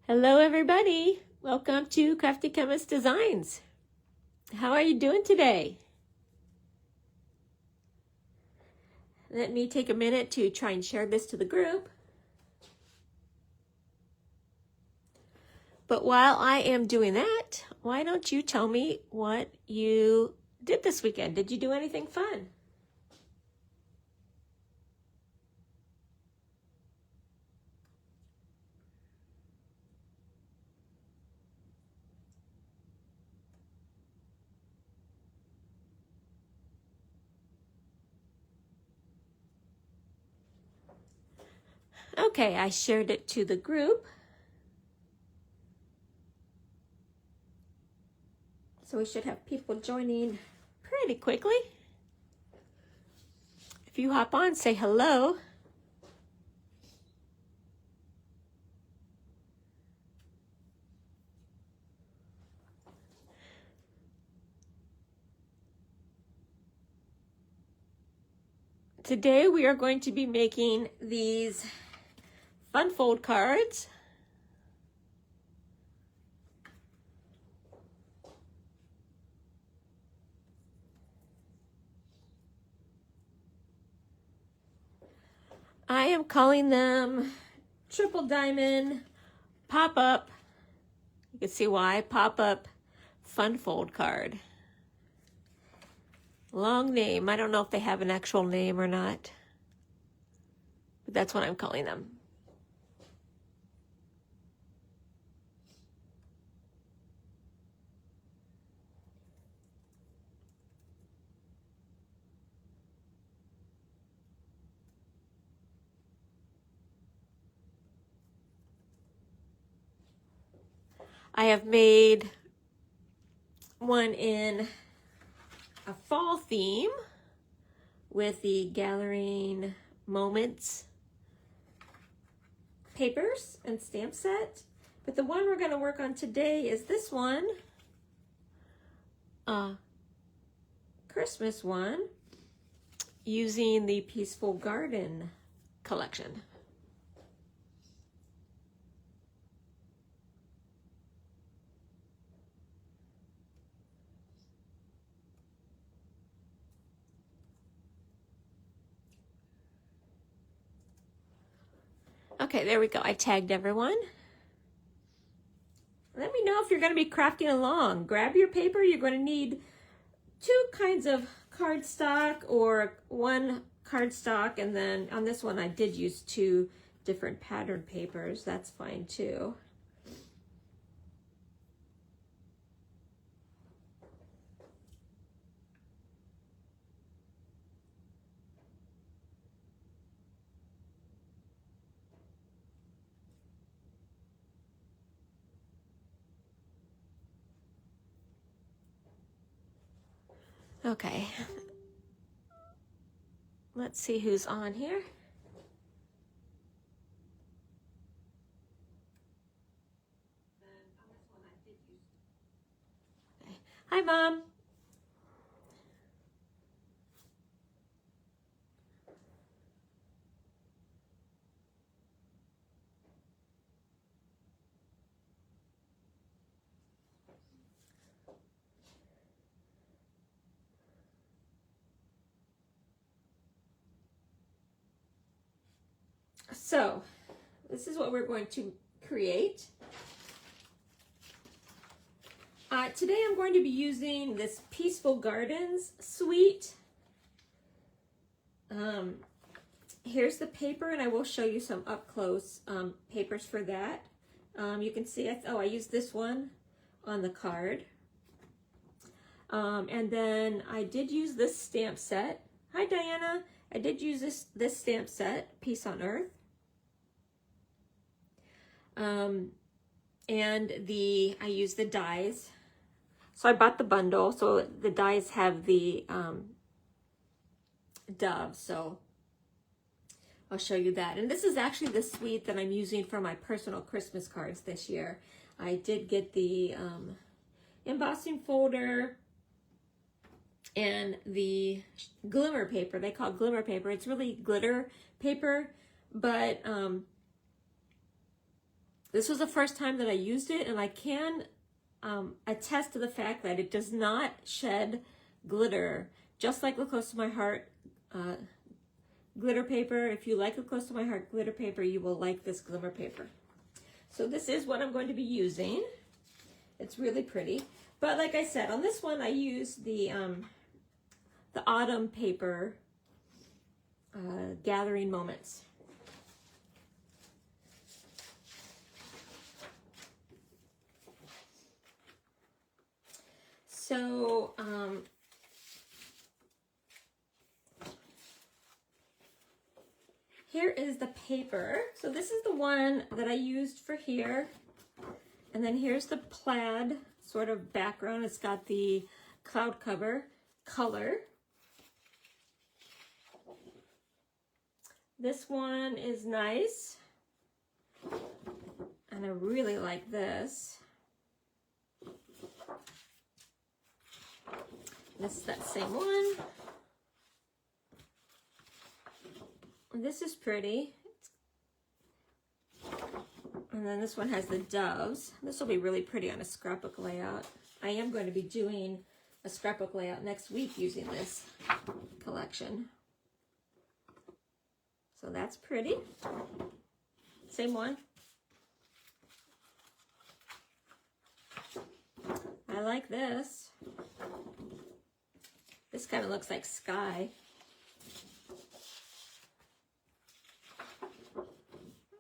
Hello everybody, welcome to Crafty Chemist Designs. How are you doing today? Let me take a minute to try and share this to the group. But while I am doing that, why don't you tell me what you did this weekend? Did you do anything fun? Okay, I shared it to the group. So we should have people joining pretty quickly. If you hop on, say hello. Today we are going to be making these fun fold cards. I am calling them Triple Diamond Pop-Up. You can see why. Pop-Up Fun Fold card. Long name. I don't know if they have an actual name or not, but that's what I'm calling them. I have made one in a fall theme with the Gathering Moments papers and stamp set. But the one we're going to work on today is this one, Christmas one, using the Peaceful Garden collection. Okay, there we go. I tagged everyone. Let me know if you're going to be crafting along. Grab your paper. You're going to need two kinds of cardstock or one cardstock, and then on this one I did use two different pattern papers. That's fine too. Okay, let's see who's on here. Okay. Hi, Mom. So, this is what we're going to create. Today I'm going to be using this Peaceful Gardens suite. Here's the paper, and I will show you some up close papers for that. You can see, I used this one on the card. And then I did use this stamp set. Hi, Diana. I did use this stamp set, Peace on Earth. And I used the dies. So I bought the bundle. So the dies have the dove. So I'll show you that. And this is actually the suite that I'm using for my personal Christmas cards this year. I did get the embossing folder and the glimmer paper. They call it glimmer paper. It's really glitter paper, but This was the first time that I used it, and I can attest to the fact that it does not shed glitter, just like Look Close to My Heart glitter paper. If you like Look Close to My Heart glitter paper, you will like this glimmer paper. So this is what I'm going to be using. It's really pretty. But like I said, on this one I used the autumn paper Gathering Moments. So here is the paper. So this is the one that I used for here. And then here's the plaid sort of background. It's got the cloud cover color. This one is nice. And I really like this. This is that same one. This is pretty. And then this one has the doves. This will be really pretty on a scrapbook layout. I am going to be doing a scrapbook layout next week using this collection. So that's pretty. Same one. I like this. This kind of looks like sky.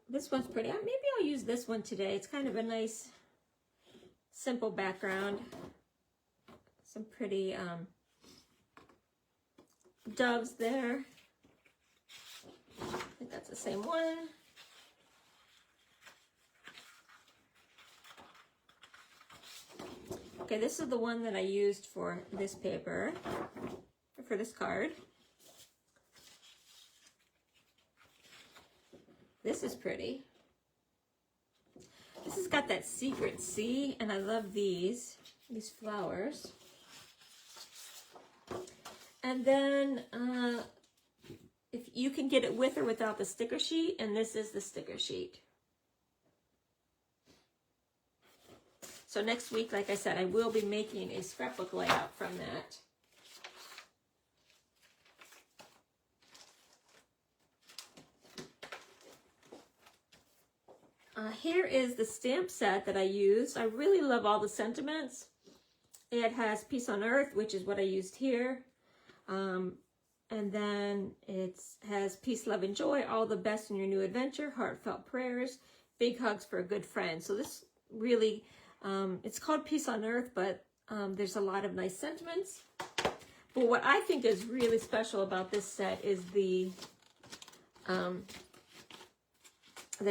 This one's pretty. Maybe I'll use this one today. It's kind of a nice, simple background. Some pretty doves there. I think that's the same one. Okay, this is the one that I used for this paper, for this card. This is pretty. This has got that secret sea, and I love these flowers. And then if you can get it with or without the sticker sheet, and this is the sticker sheet. So next week, like I said, I will be making a scrapbook layout from that. Here is the stamp set that I used. I really love all the sentiments. It has Peace on Earth, which is what I used here. And then it has Peace, Love, and Joy, all the best in your new adventure, heartfelt prayers, big hugs for a good friend. So this really, it's called Peace on Earth, but there's a lot of nice sentiments. But what I think is really special about this set is the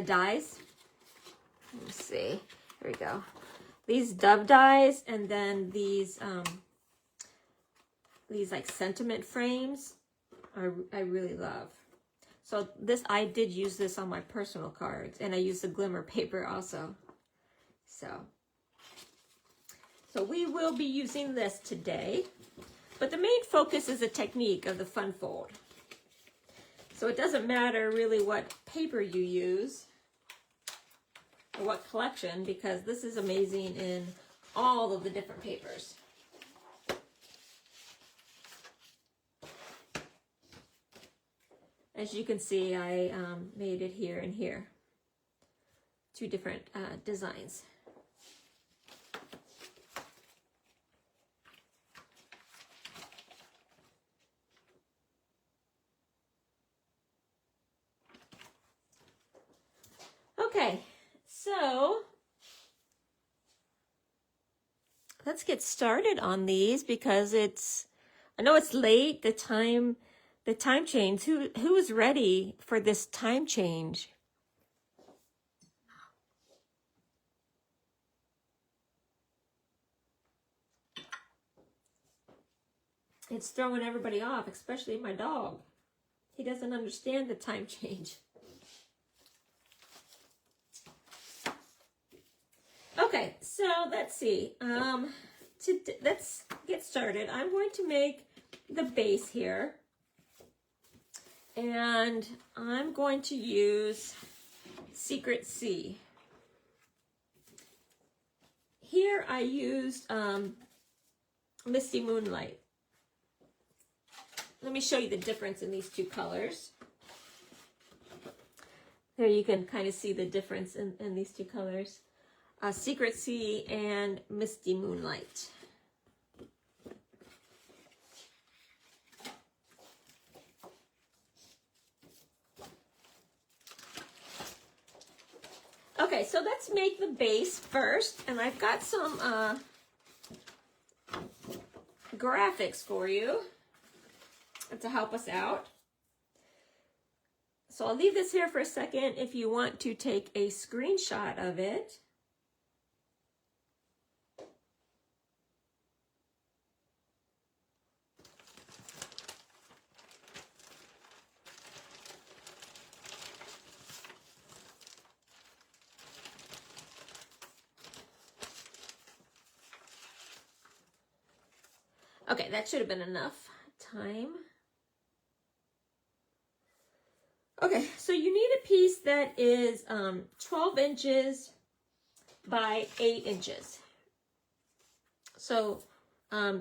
dies. Let me see. Here we go. These dove dies, and then these like sentiment frames I really love. So this, I did use this on my personal cards, and I used the glimmer paper also. So we will be using this today, but the main focus is the technique of the fun fold. So it doesn't matter really what paper you use or what collection, because this is amazing in all of the different papers. As you can see, I made it here and here. Two different designs. Okay, so let's get started on these, because I know it's late, the time change. Who is ready for this time change? It's throwing everybody off, especially my dog. He doesn't understand the time change. Okay, so let's see. Let's get started. I'm going to make the base here. And I'm going to use Secret Sea. here I used Misty Moonlight. Let me show you the difference in these two colors. There you can kind of see the difference in these two colors. Secret Sea and Misty Moonlight. Okay, so let's make the base first, and I've got some graphics for you to help us out. So I'll leave this here for a second if you want to take a screenshot of it. Okay, that should have been enough time. Okay, so you need a piece that is 12 inches by 8 inches. So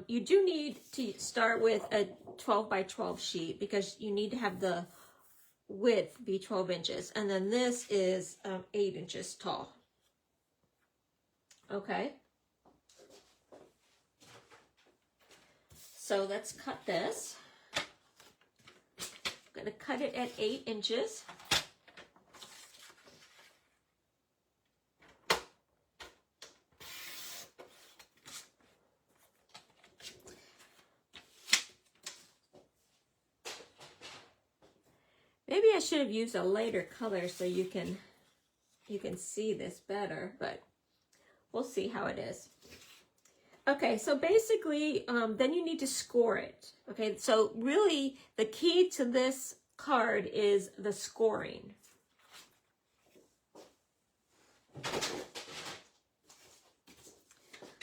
you do need to start with a 12 by 12 sheet because you need to have the width be 12 inches. And then this is 8 inches tall. Okay. So let's cut this. I'm going to cut it at 8 inches. Maybe I should have used a lighter color so you can see this better, but we'll see how it is. Okay, so basically, then you need to score it. Okay, so really the key to this card is the scoring.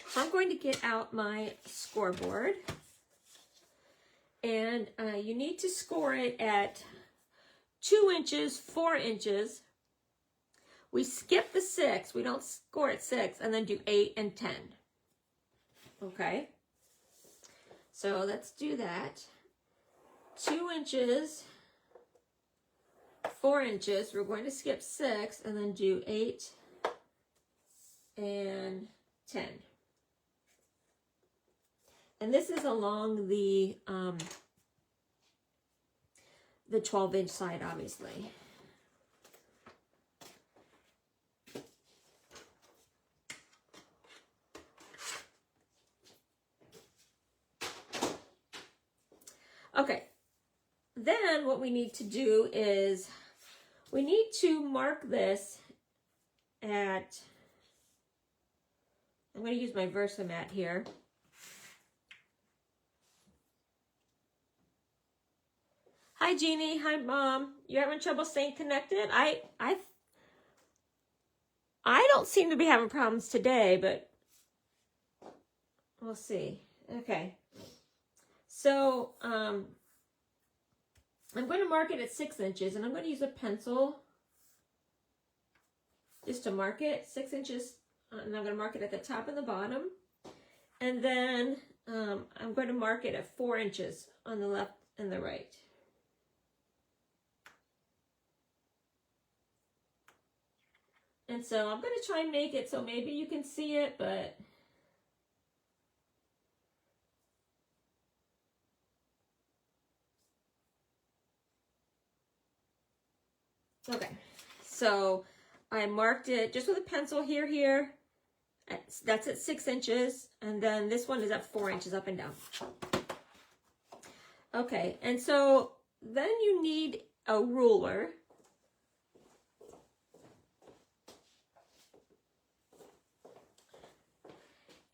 So I'm going to get out my scoreboard, and you need to score it at 2 inches, 4 inches. We skip the 6, we don't score at 6, and then do 8 and 10. Okay, so let's do that. 2 inches, 4 inches, we're going to skip 6 and then do 8 and 10. And this is along the 12-inch side, obviously. Okay, then what we need to do is we need to mark this at, I'm going to use my Versamat here. Hi, Jeannie. Hi, Mom. You're having trouble staying connected? I don't seem to be having problems today, but we'll see. Okay. So, I'm going to mark it at 6 inches, and I'm going to use a pencil just to mark it 6 inches, and I'm going to mark it at the top and the bottom. And then I'm going to mark it at 4 inches on the left and the right. And so I'm going to try and make it so maybe you can see it, but okay, so I marked it just with a pencil here. That's at 6 inches. And then this one is at 4 inches up and down. Okay, and so then you need a ruler.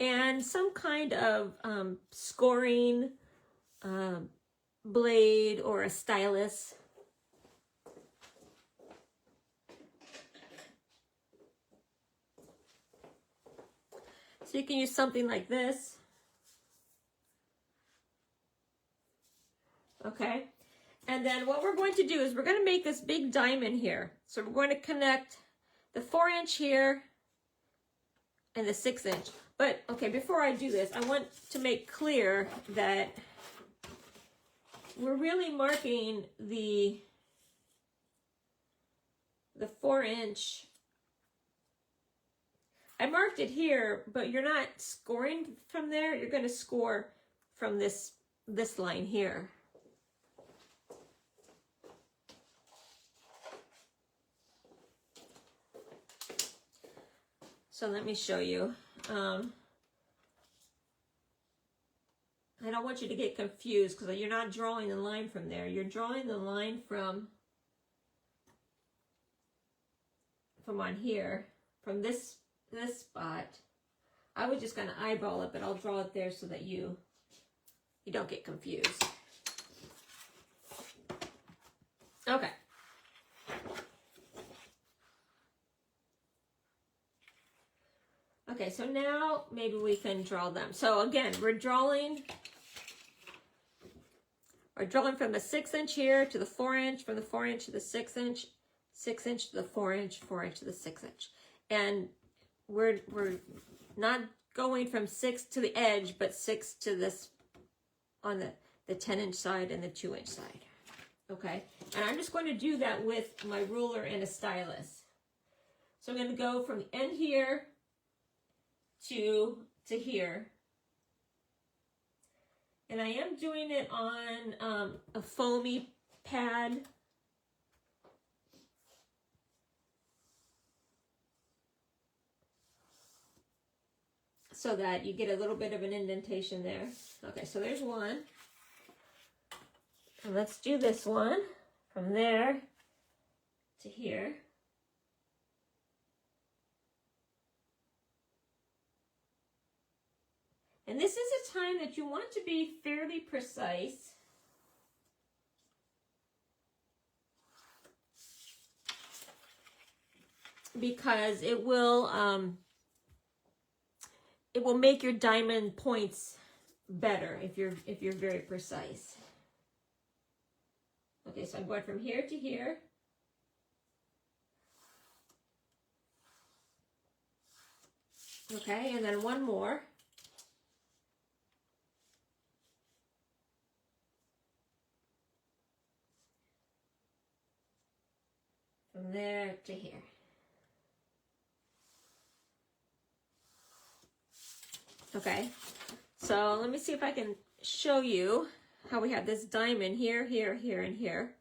And some kind of scoring blade or a stylus. So you can use something like this. Okay. And then what we're going to do is we're going to make this big diamond here. So we're going to connect the 4 inch here and the 6 inch. But, okay, before I do this, I want to make clear that we're really marking the 4-inch. I marked it here, but you're not scoring from there. You're going to score from this line here. So let me show you. I don't want you to get confused because you're not drawing the line from there. You're drawing the line from on here, from this spot. I was just going to eyeball it, but I'll draw it there so that you don't get confused. Okay. Okay, so now maybe we can draw them. So again, we're drawing from the 6-inch here to the 4-inch, from the 4-inch to the 6-inch, 6-inch to the 4-inch, 4-inch to the 6-inch. And we're not going from 6 to the edge, but 6 to this on the 10-inch side and the 2-inch side. Okay, and I'm just going to do that with my ruler and a stylus. So I'm going to go from the end here to here. And I am doing it on a foamy pad. So that you get a little bit of an indentation there. Okay, so there's one. And let's do this one from there to here. And this is a time that you want to be fairly precise. Because it will make your diamond points better if you're very precise. Okay, so I'm going from here to here. Okay, and then one more. From there to here. Okay, so let me see if I can show you how we have this diamond here, here, here, and here.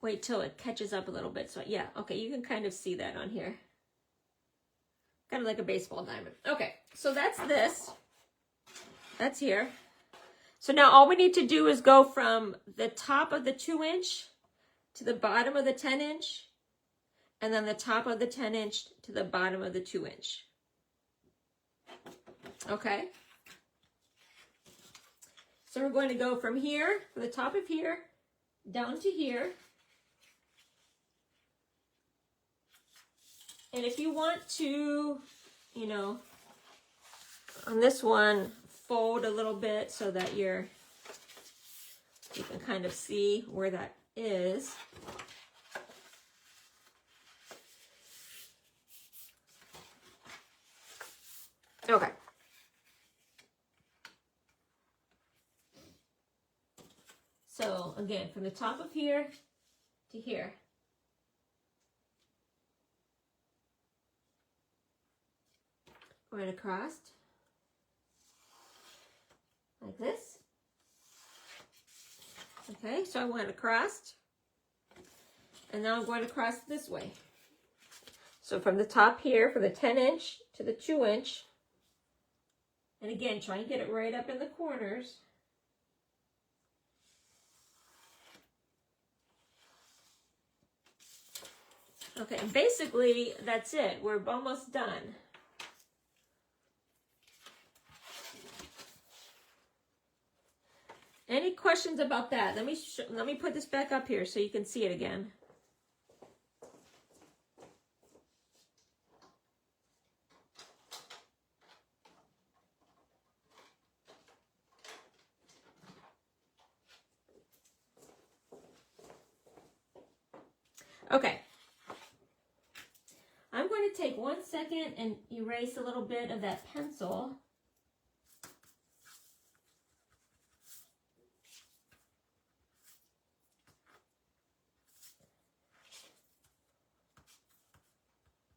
Wait till it catches up a little bit. So yeah, okay, you can kind of see that on here. Kind of like a baseball diamond. Okay, so that's this. That's here. So now all we need to do is go from the top of the 2-inch to the bottom of the 10-inch, and then the top of the 10-inch to the bottom of the 2-inch. Okay? So we're going to go from here, from the top of here, down to here. And if you want to, you know, on this one, fold a little bit so that you can kind of see where that is. Okay. So again, from the top of here to here. Right across. Like this. Okay, so I went across. And now I'm going across this way. So from the top here, from the 10-inch to the 2-inch. And again, try and get it right up in the corners. Okay, and basically that's it. We're almost done. Any questions about that? Let me put this back up here so you can see it again. Okay. I'm going to take 1 second and erase a little bit of that pencil.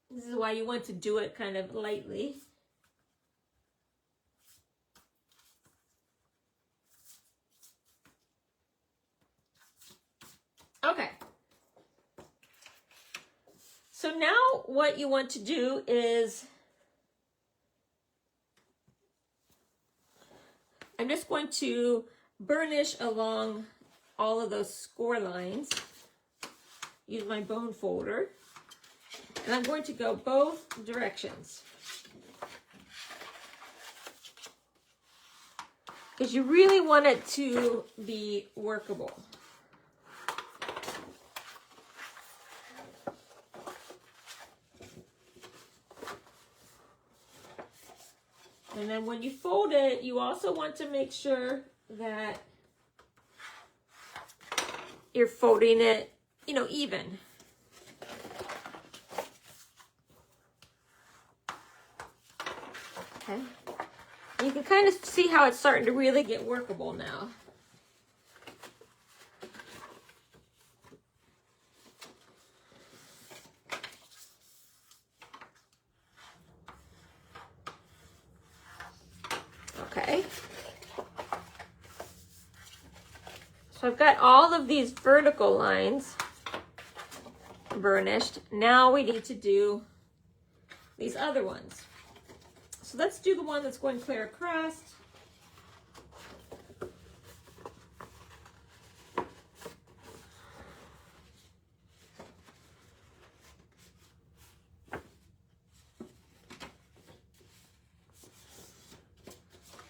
This is why you want to do it kind of lightly. Okay. So now what you want to do is, I'm just going to burnish along all of those score lines. Use my bone folder. And I'm going to go both directions. Because you really want it to be workable. And then when you fold it, you also want to make sure that you're folding it, you know, even. Okay. You can kind of see how it's starting to really get workable now. Okay. So I've got all of these vertical lines burnished. Now we need to do these other ones. So let's do the one that's going clear across.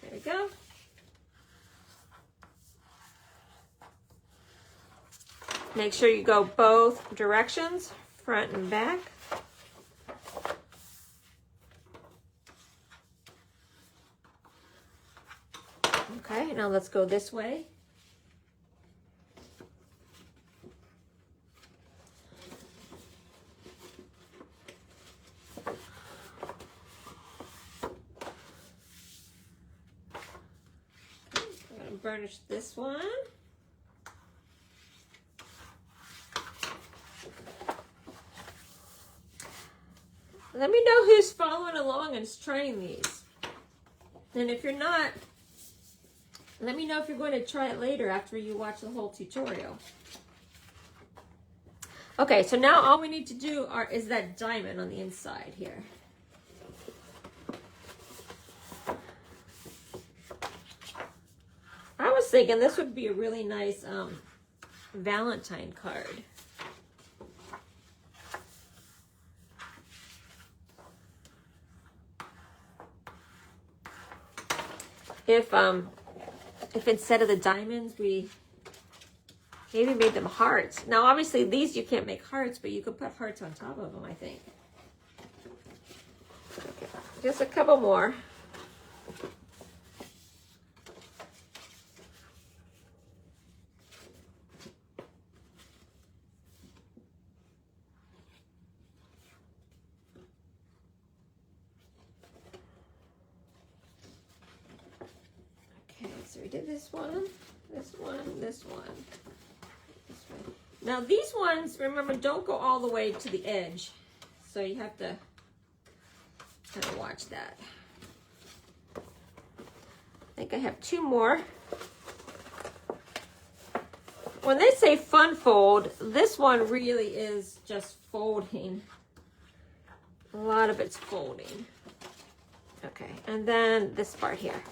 There we go. Make sure you go both directions, front and back. Okay, now let's go this way. I'm going to burnish this one. Let me know who's following along and is trying these. And if you're not, let me know if you're going to try it later after you watch the whole tutorial. Okay, so now all we need to do is that diamond on the inside here. I was thinking this would be a really nice Valentine card. If instead of the diamonds, we maybe made them hearts. Now, obviously, these you can't make hearts, but you could put hearts on top of them, I think. Okay, just a couple more. So we did this one, this one, this one, this one. Now these ones, remember, don't go all the way to the edge. So you have to kind of watch that. I think I have two more. When they say fun fold, this one really is just folding. A lot of it's folding. Okay, and then this part here.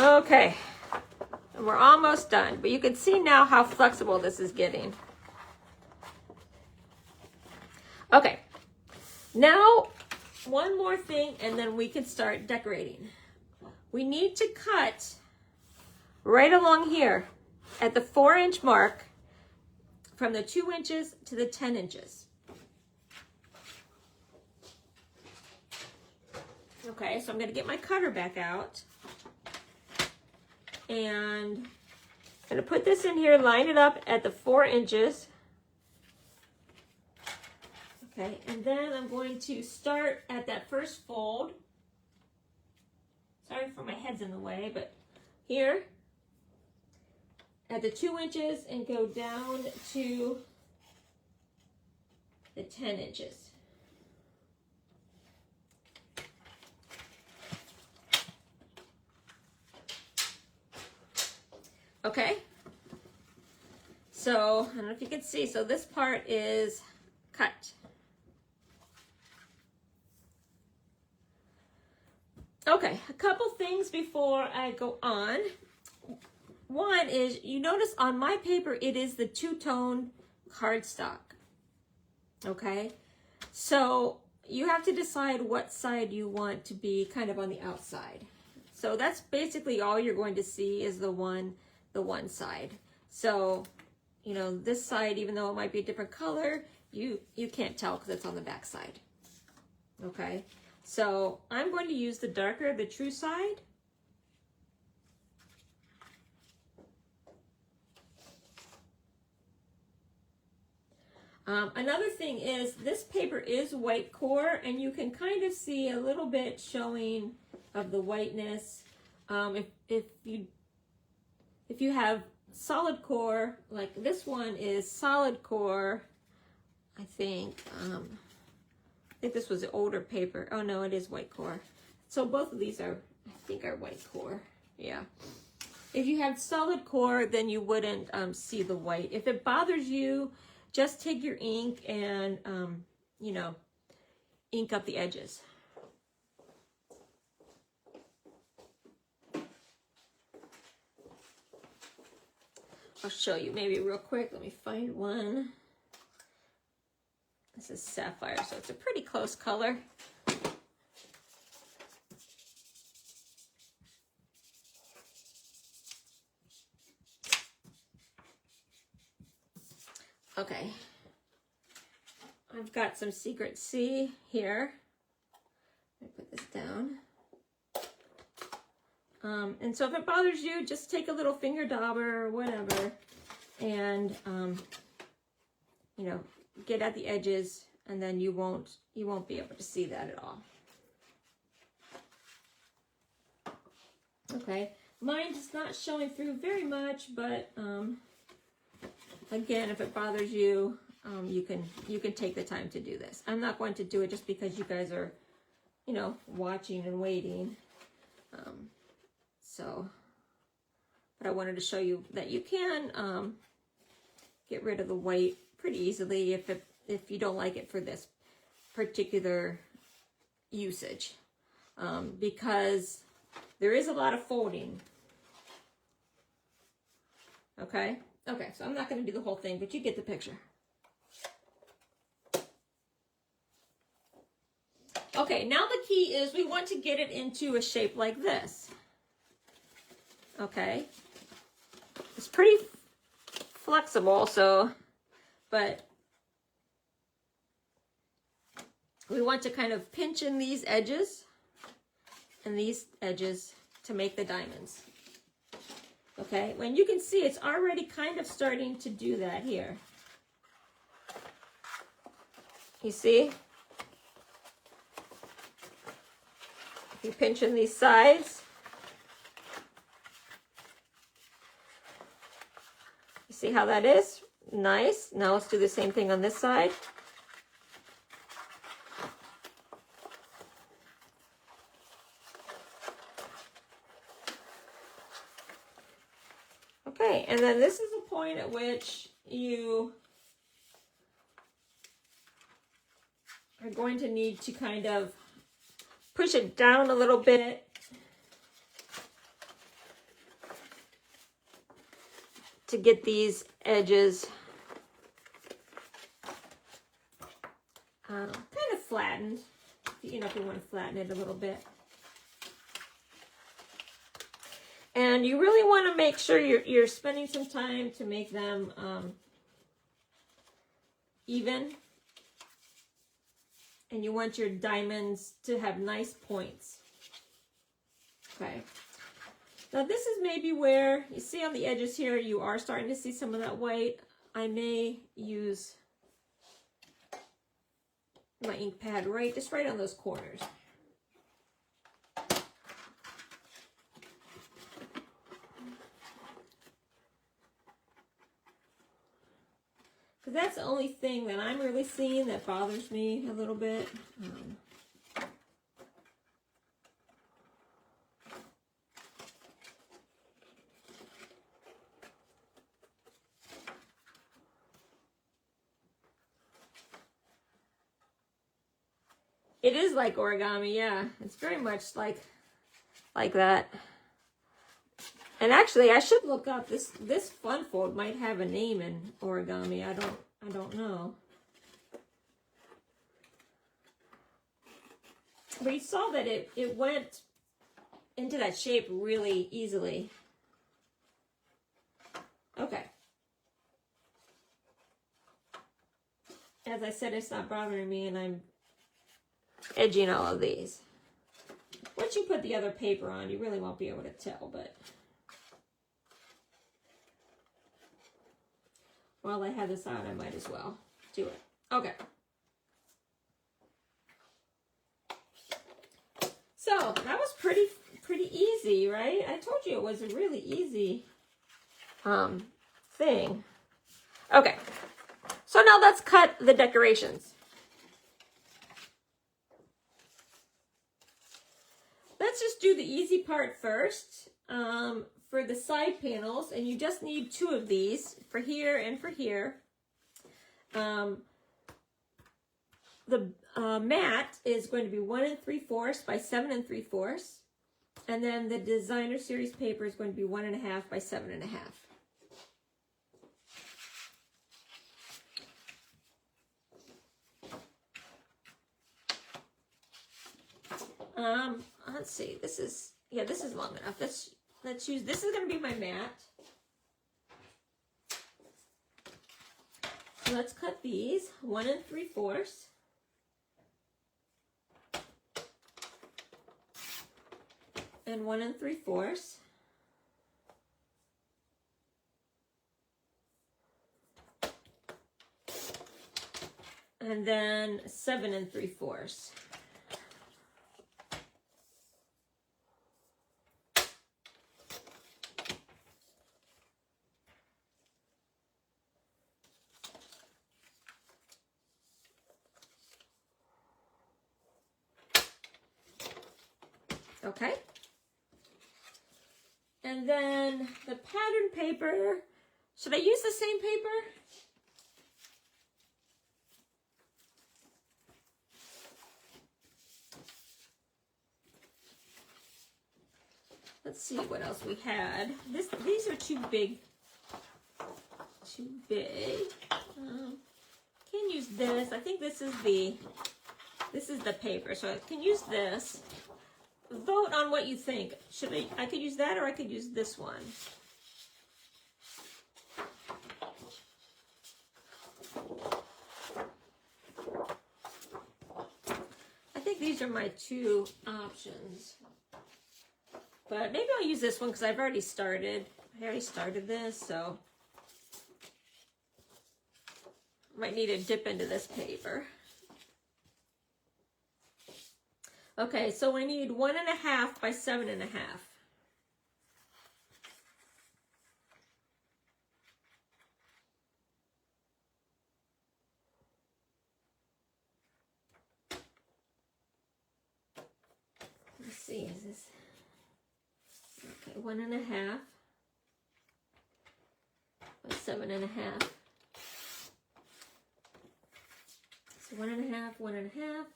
Okay, and we're almost done, but you can see now how flexible this is getting. Okay, now one more thing and then we can start decorating. We need to cut right along here at the 4-inch mark from the 2 inches to the 10 inches. Okay, so I'm going to get my cutter back out. And I'm going to put this in here, line it up at the 4 inches. Okay, and then I'm going to start at that first fold. Sorry for my head's in the way, but here at the 2 inches and go down to the 10 inches. Okay, so I don't know if you can see, so this part is cut. Okay, a couple things before I go on. One is, you notice on my paper, it is the two-tone cardstock. Okay, so you have to decide what side you want to be kind of on the outside. So that's basically all you're going to see is the one side. So, you know, this side, even though it might be a different color, you can't tell because it's on the back side. Okay, so I'm going to use the darker, the true side. Another thing is this paper is white core, and you can kind of see a little bit showing of the whiteness. If you have solid core, like this one is solid core, I think this was the older paper. Oh no, it is white core. So both of these are, I think, are white core. Yeah. If you have solid core, then you wouldn't see the white. If it bothers you, just take your ink and, you know, ink up the edges. I'll show you maybe real quick. Let me find one. This is sapphire, so it's a pretty close color. Okay, I've got some Secret C here. Let me put this down. And so if it bothers you, just take a little finger dauber or whatever, and you know, get at the edges, and then you won't be able to see that at all. Okay, mine is not showing through very much, but again, if it bothers you, you can take the time to do this. I'm not going to do it just because you guys are, you know, watching and waiting. But I wanted to show you that you can get rid of the white pretty easily if you don't like it for this particular usage, because there is a lot of folding. Okay, so I'm not going to do the whole thing, but you get the picture. Okay, now the key is we want to get it into a shape like this. Okay, it's pretty flexible, so, but we want to kind of pinch in these edges and these edges to make the diamonds. Okay, when you can see it's already kind of starting to do that here. You see? If you pinch in these sides, you see how that is? Nice. Now let's do the same thing on this side. Okay, and then this is the point at which you are going to need to kind of push it down a little bit to get these edges kind of flattened, you know, if you want to flatten it a little bit. And you really want to make sure you're spending some time to make them even. And you want your diamonds to have nice points. Okay. Now this is maybe where, you see on the edges here, you are starting to see some of that white. I may use my ink pad just right on those corners. Because that's the only thing that I'm really seeing that bothers me a little bit. It is like origami, yeah. It's very much like that. And actually, I should look up this fun fold might have a name in origami. I don't know. But you saw that it went into that shape really easily. Okay. As I said, it's not bothering me, and I'm edging all of these. Once you put the other paper on, you really won't be able to tell, but while I have this on, I might as well do it. Okay. So that was pretty easy, right? I told you it was a really easy thing. Okay. So now let's cut the decorations. Let's just do the easy part first. For the side panels, and you just need 2 of these for here and for here. The mat is going to be 1 3/4 by 7 3/4, and then the designer series paper is going to be 1 1/2 by 7 1/2. Let's see. This is long enough. Let's use, this is going to be my mat. So let's cut these 1 3/4. And 1 3/4. And then 7 3/4. Okay. And then the pattern paper, should I use the same paper? Let's see what else we had. These are too big. Can use this. I think this is the paper, so I can use this. Vote on what you think. I could use that, or I could use this one. I think these are my 2 options. But maybe I'll use this one because I've already started. I already started this, so might need to dip into this paper. Okay, so I need 1 1/2 by 7 1/2. Let's see, is this, okay, 1 1/2 by 7 1/2. So 1 1/2, 1 1/2.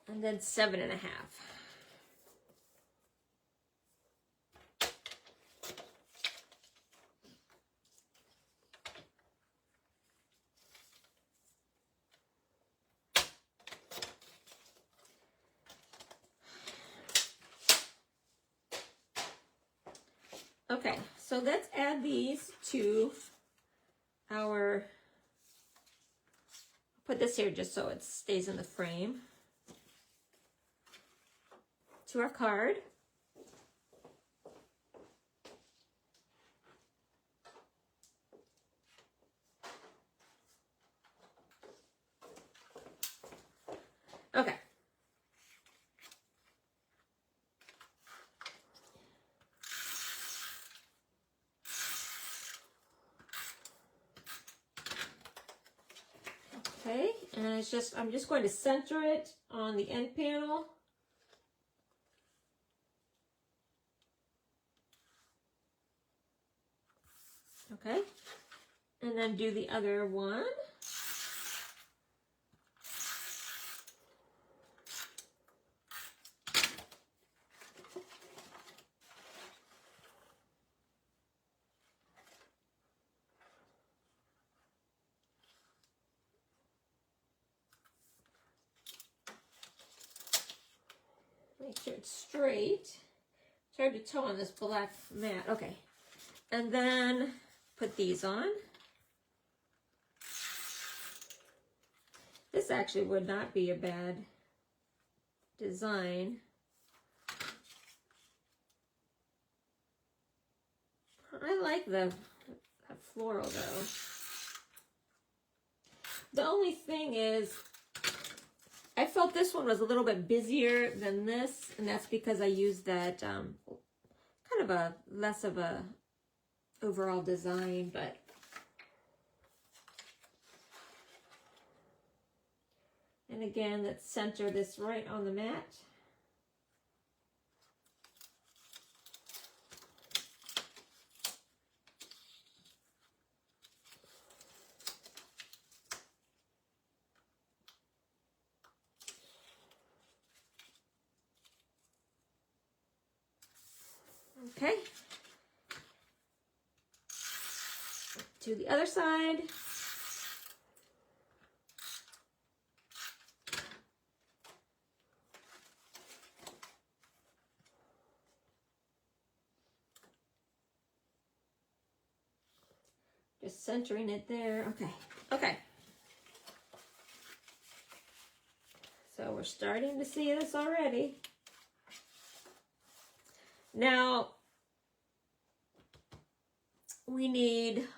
And then 7 1/2. Okay, so let's add these to our put this here just so it stays in the frame. To our card. Okay. Okay, and it's just, I'm just going to center it on the end panel. Okay, and then do the other one. Make sure it's straight. It's hard to tell on this black mat. Okay. And then put these on. This actually would not be a bad design. I like the floral though. The only thing is, I felt this one was a little bit busier than this, and that's because I used that kind of a less of a overall design, but and again, let's center this right on the mat. Okay. To the other side. Just centering it there. Okay. Okay. So we're starting to see this already. Now, we need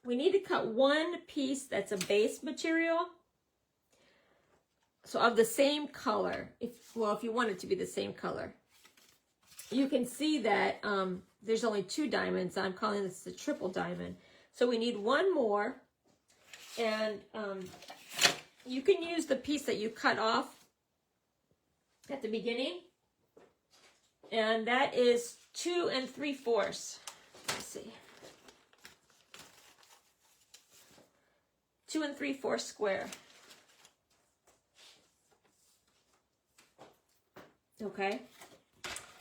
we need to cut one piece that's a base material. So of the same color, if you want it to be the same color. You can see that there's only 2 diamonds. I'm calling this the triple diamond. So we need one more, and you can use the piece that you cut off at the beginning, and that is 2 3/4. Let's see, 2 3/4 square. Okay,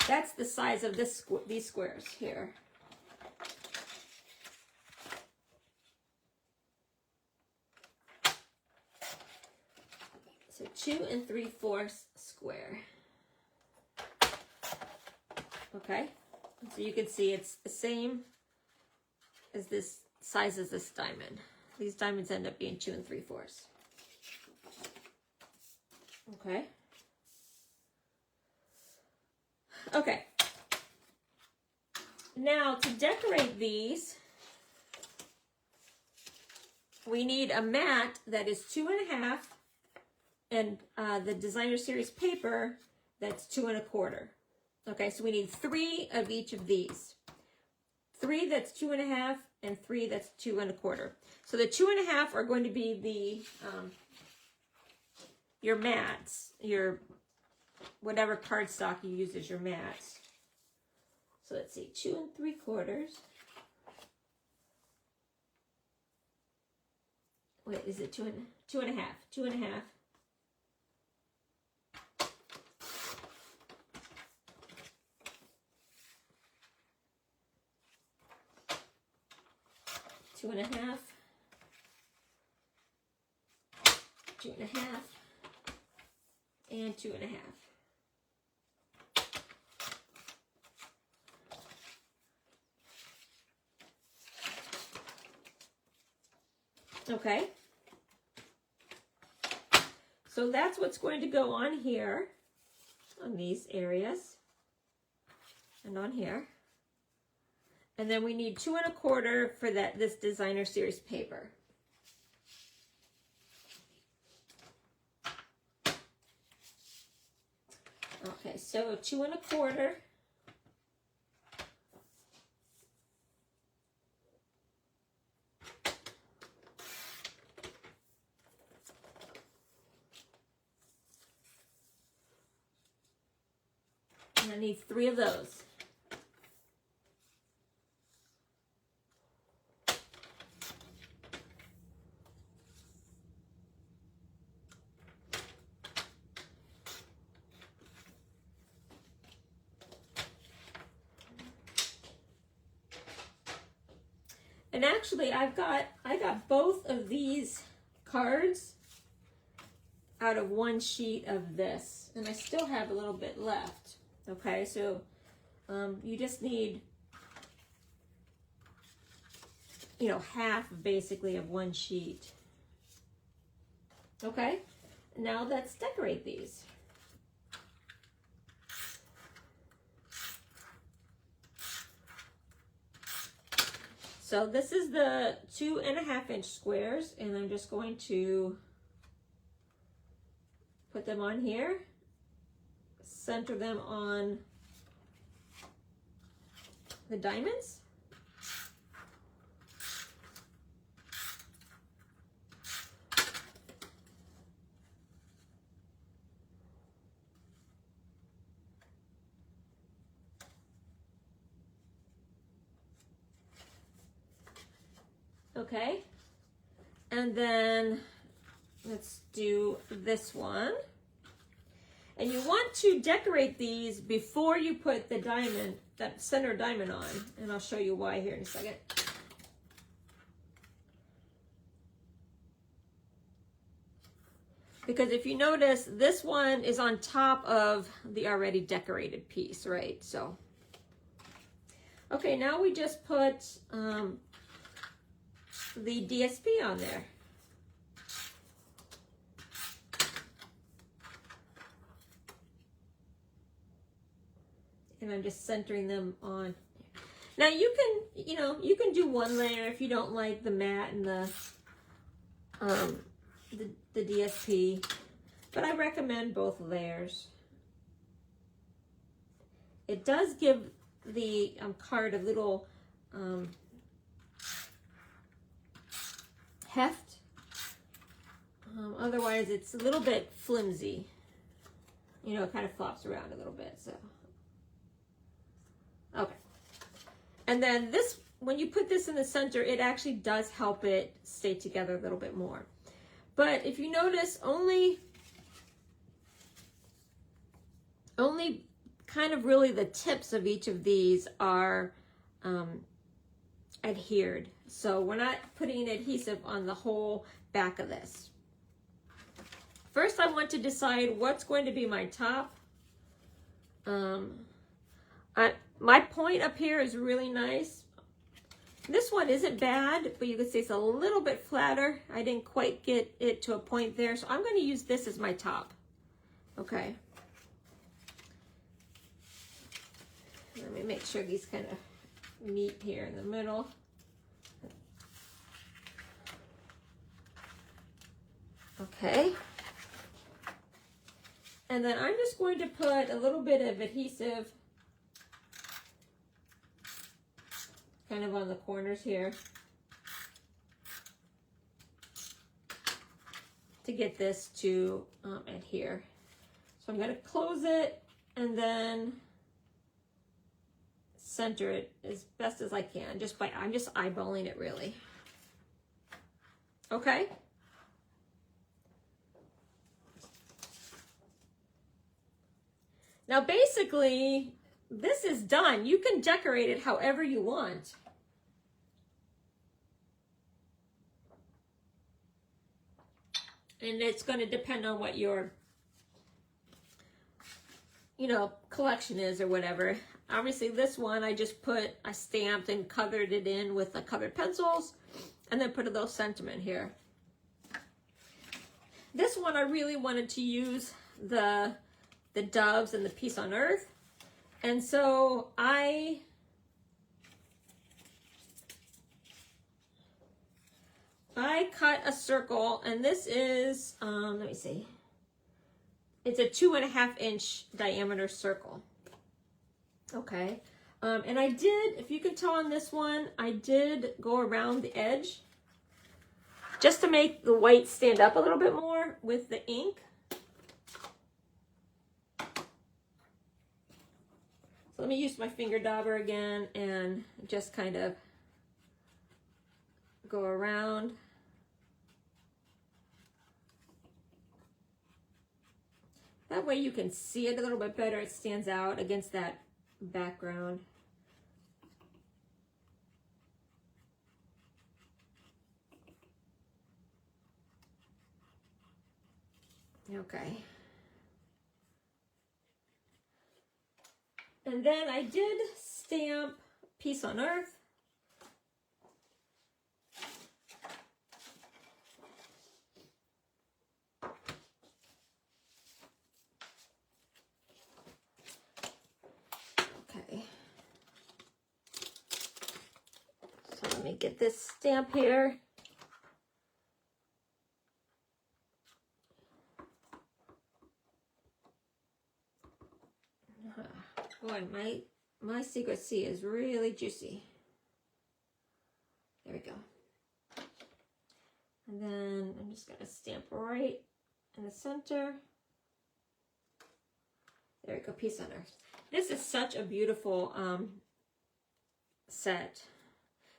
that's the size of these squares here. So 2 3/4 square. Okay, so you can see it's the same as this size as this diamond. These diamonds end up being 2 3/4. Okay. Okay. Now to decorate these, we need a mat that is 2 1/2, and the designer series paper that's 2 1/4. Okay, so we need 3 of each of these. 3 that's 2 1/2 and 3 that's 2 1/4. So the 2 1/2 are going to be the your mats, your whatever cardstock you use as your mats. So let's see, 2 3/4. Wait, is it 2 1/2? 2 1/2. 2 1/2, 2 1/2, and 2 1/2. Okay. So that's what's going to go on here, on these areas, and on here. And then we need 2 1/4 for this designer series paper. Okay, so 2 1/4. And I need 3 of those. And actually, I got both of these cards out of 1 sheet of this, and I still have a little bit left. Okay, so you just need, half basically of 1 sheet. Okay, now let's decorate these. So this is the 2 1/2 inch squares, and I'm just going to put them on here, center them on the diamonds. Okay, and then let's do this one. And you want to decorate these before you put the diamond, that center diamond on. And I'll show you why here in a second. Because if you notice, this one is on top of the already decorated piece, right? So, okay, now we just put the DSP on there. And I'm just centering them on. Now you can, you can do 1 layer if you don't like the matte and the DSP, but I recommend both layers. It does give the card a little heft. Otherwise, it's a little bit flimsy. It kind of flops around a little bit. So, okay. And then this, when you put this in the center, it actually does help it stay together a little bit more. But if you notice, only kind of really the tips of each of these are adhered. So we're not putting adhesive on the whole back of this. First, I want to decide what's going to be my top. My point up here is really nice. This one isn't bad, but you can see it's a little bit flatter. I didn't quite get it to a point there, so I'm going to use this as my top. Okay. Let me make sure these kind of meet here in the middle. Okay. And then I'm just going to put a little bit of adhesive kind of on the corners here to get this to adhere. So I'm going to close it and then center it as best as I can. I'm just eyeballing it really. Okay. Now basically, this is done. You can decorate it however you want. And it's going to depend on what your, collection is or whatever. Obviously this one I stamped and colored it in with the colored pencils. and then put a little sentiment here. This one I really wanted to use the doves and the peace on earth. And so I cut a circle, and this is, let me see. It's a 2.5 inch diameter circle. Okay. And I did, if you can tell on this one, I did go around the edge just to make the white stand up a little bit more with the ink. So let me use my finger dauber again and just kind of go around. That way you can see it a little bit better. It stands out against that background. Okay. And then I did stamp Peace on Earth. Okay. So let me get this stamp here. Boy, my Secret C is really juicy. There we go. And then I'm just going to stamp right in the center. There we go, Peace on Earth. This is such a beautiful set.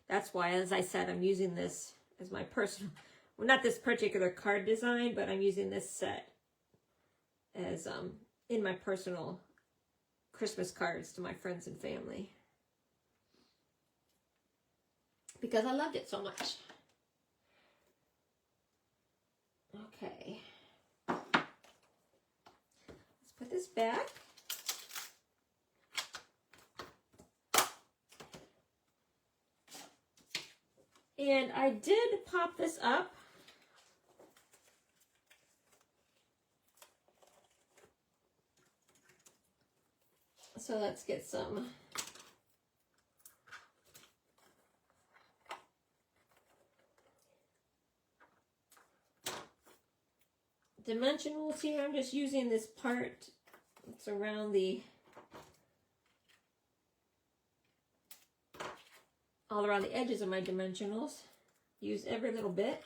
That's why, as I said, I'm using this as my personal, well, not this particular card design, but I'm using this set as in my personal Christmas cards to my friends and family, because I loved it so much. Okay. Let's put this back. And I did pop this up. So let's get some dimensionals here. I'm just using this part that's around all around the edges of my dimensionals. Use every little bit.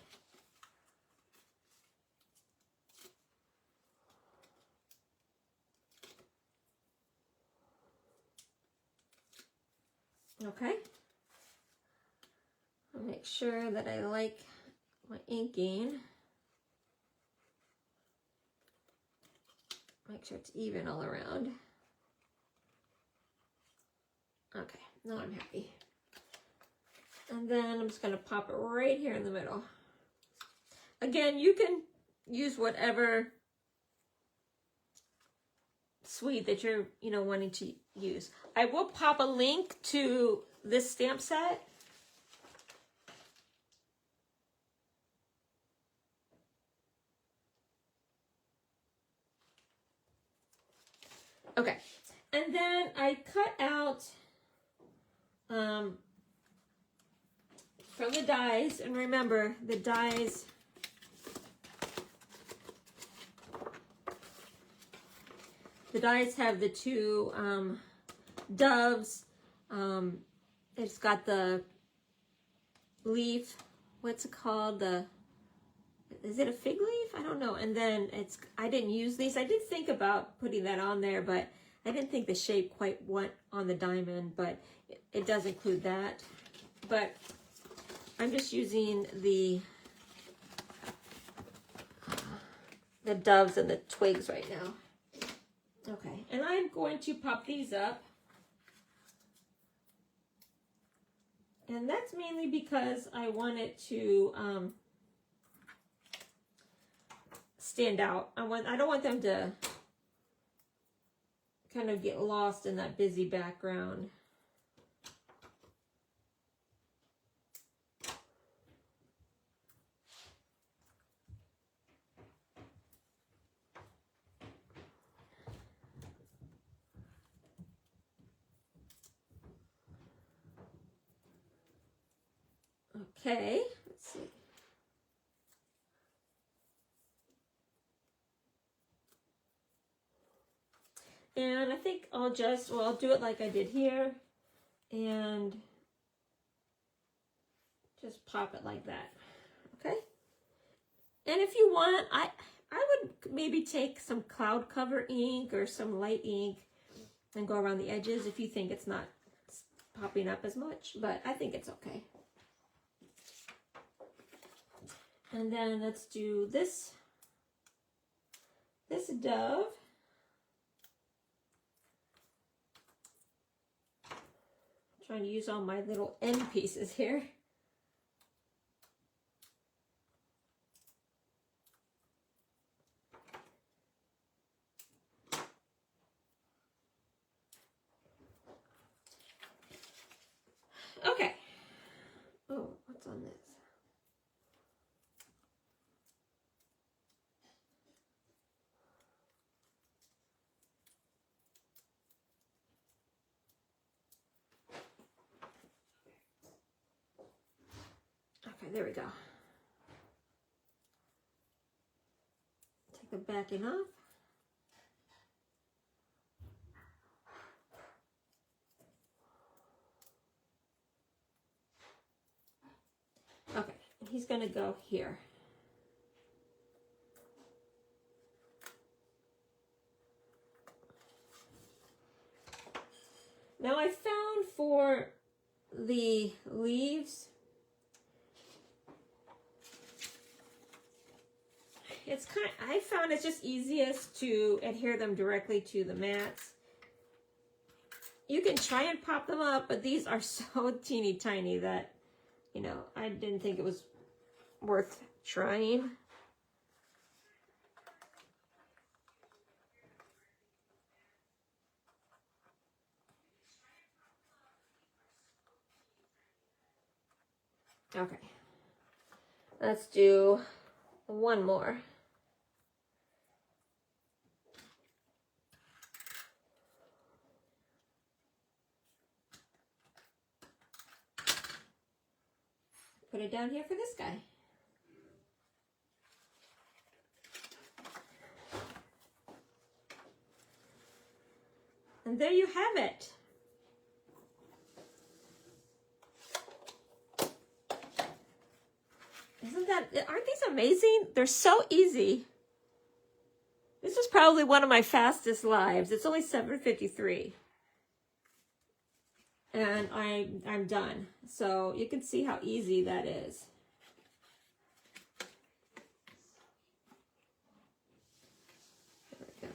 Okay. I'll make sure that I like my inking. Make sure it's even all around. Okay, now I'm happy. And then I'm just going to pop it right here in the middle. Again, you can use whatever suite that you're, wanting to use. I will pop a link to this stamp set. Okay, and then I cut out from the dies, and remember the dies have the two doves. It's got the leaf, what's it called? Is it a fig leaf? I don't know. And then I didn't use these. I did think about putting that on there, but I didn't think the shape quite went on the diamond, but it does include that. But I'm just using the doves and the twigs right now. Okay, and I'm going to pop these up. And that's mainly because I want it to stand out. I don't want them to kind of get lost in that busy background. Okay, let's see. And I think I'll do it like I did here and just pop it like that. Okay. And if you want, I would maybe take some cloud cover ink or some light ink and go around the edges if you think it's not popping up as much, but I think it's okay. And then let's do this dove. I'm trying to use all my little end pieces here. Okay. Oh, what's on this? Okay, there we go. Take the backing off. Okay, and he's gonna go here. Now I found for the leaves, I found it's just easiest to adhere them directly to the mats. You can try and pop them up, but these are so teeny tiny that, you know, I didn't think it was worth trying. Okay, let's do one more. Put it down here for this guy. And there you have it. Aren't these amazing? They're so easy. This is probably one of my fastest lives. It's only 7:53. And I'm done. So you can see how easy that is. There we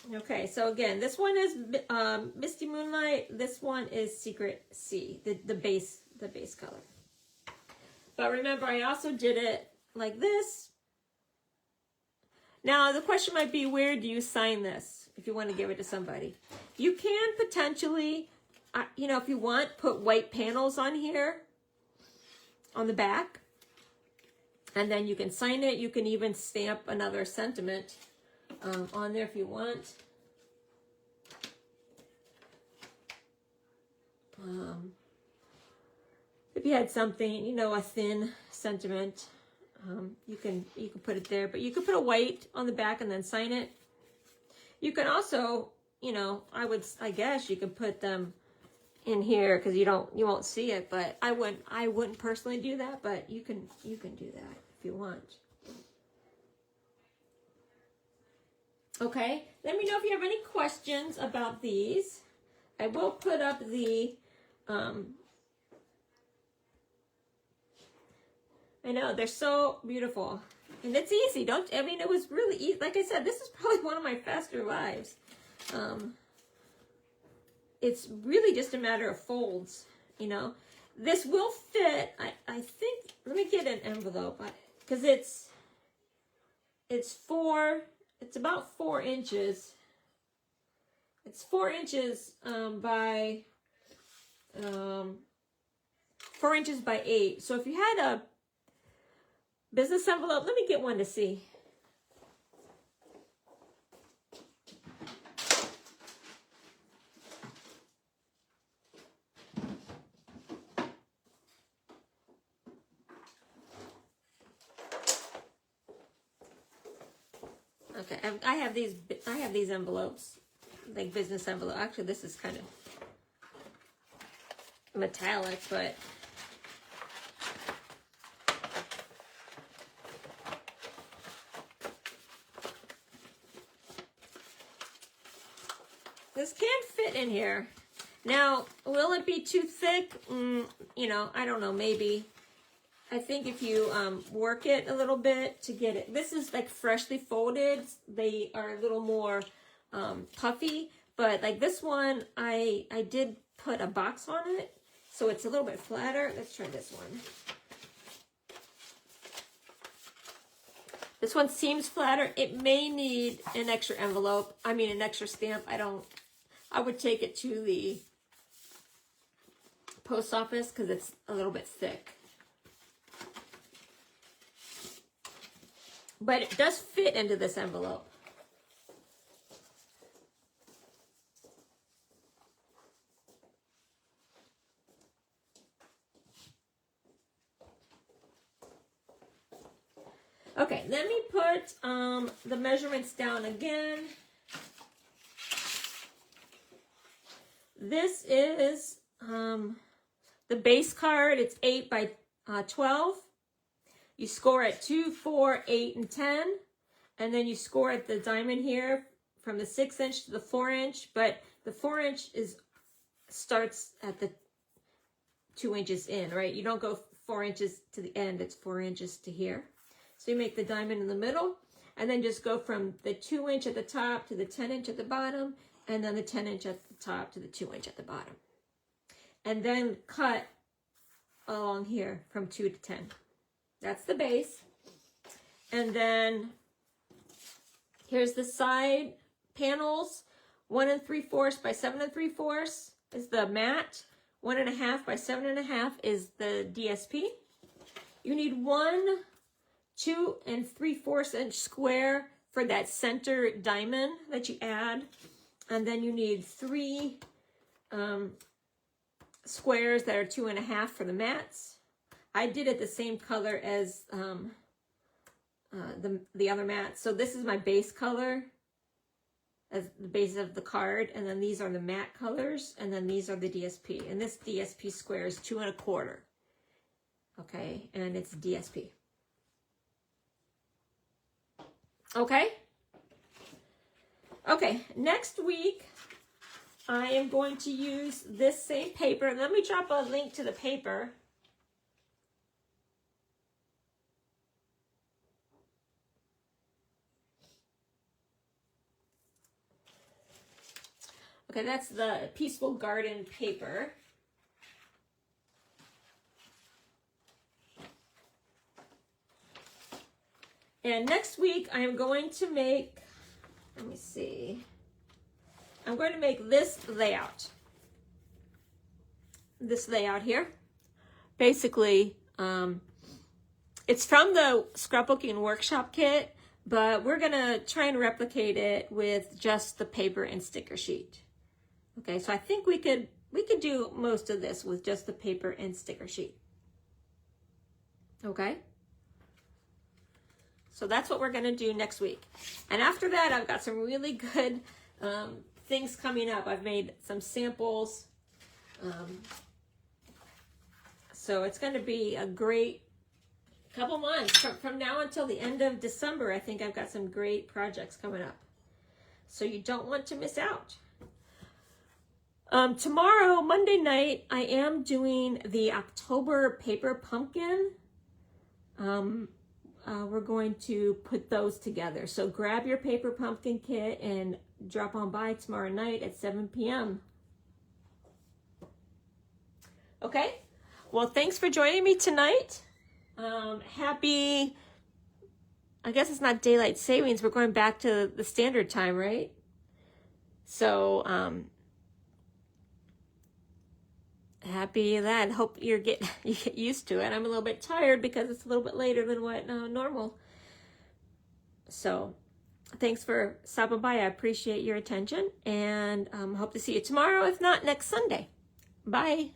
go. Okay, so again, this one is Misty Moonlight. This one is Secret Sea, the base color. But remember, I also did it like this. Now, the question might be, where do you sign this if you want to give it to somebody? You can potentially, you know, if you want, put white panels on here, on the back. And then you can sign it. You can even stamp another sentiment on there if you want. If you had something, you know, a thin sentiment, you can put it there, but you could put a white on the back and then sign it. You can also, you know, I guess you could put them in here because you won't see it, but I wouldn't personally do that, but you can do that if you want. Okay, let me know if you have any questions about these. I will put up the I know, they're so beautiful. And it's easy. It was really easy. Like I said, this is probably one of my faster lives. It's really just a matter of folds, you know. This will fit, I think, let me get an envelope, because it's about 4 inches. It's 4 inches by 4 inches by 8. So if you had a business envelope, let me get one to see. Okay, I have these envelopes, like business envelope. Actually, this is kind of metallic, but this can't fit in here. Now, will it be too thick? You know, I don't know, maybe. I think if you work it a little bit to get it, this is like freshly folded. They are a little more puffy, but like this one, I did put a box on it, so it's a little bit flatter. Let's try this one. This one seems flatter. It may need an extra envelope. I mean, an extra stamp. I would take it to the post office because it's a little bit thick. But it does fit into this envelope. Okay, let me put the measurements down again. This is the base card. It's 8 by 12. You score at 2, 4, 8, and 10. And then you score at the diamond here from the 6-inch to the 4-inch. But the 4-inch starts at the 2 inches in, right? You don't go 4 inches to the end. It's 4 inches to here. So you make the diamond in the middle. And then just go from the 2-inch at the top to the 10-inch at the bottom. And then the 10-inch at the top to the 2-inch at the bottom. And then cut along here from 2 to 10. That's the base. And then here's the side panels. 1 3/4 by 7 3/4 is the matte. 1 1/2 by 7 1/2 is the DSP. You need 1 2 3/4 inch square for that center diamond that you add. And then you need 3 squares that are 2 1/2 for the mats. I did it the same color as the other mat. So this is my base color as the base of the card. And then these are the matte colors. And then these are the DSP. And this DSP square is 2 1/4. Okay, and it's DSP. Okay? Okay, next week I am going to use this same paper. Let me drop a link to the paper. Okay, that's the Peaceful Garden paper. And next week I am going to make, let me see, I'm going to make this layout. This layout here. Basically, it's from the scrapbooking workshop kit, but we're gonna try and replicate it with just the paper and sticker sheet. Okay, so I think we could do most of this with just the paper and sticker sheet. Okay? So that's what we're gonna do next week. And after that, I've got some really good things coming up. I've made some samples. So it's gonna be a great couple months. From now until the end of December, I think I've got some great projects coming up. So you don't want to miss out. Tomorrow, Monday night, I am doing the October paper pumpkin. We're going to put those together. So grab your paper pumpkin kit and drop on by tomorrow night at 7 p.m. Okay? Well, thanks for joining me tonight. Happy, I guess it's not daylight savings. We're going back to the standard time, right? So, happy that. Hope you get used to it. I'm a little bit tired because it's a little bit later than what normal. So thanks for stopping by. I appreciate your attention, and hope to see you tomorrow, if not next Sunday. Bye.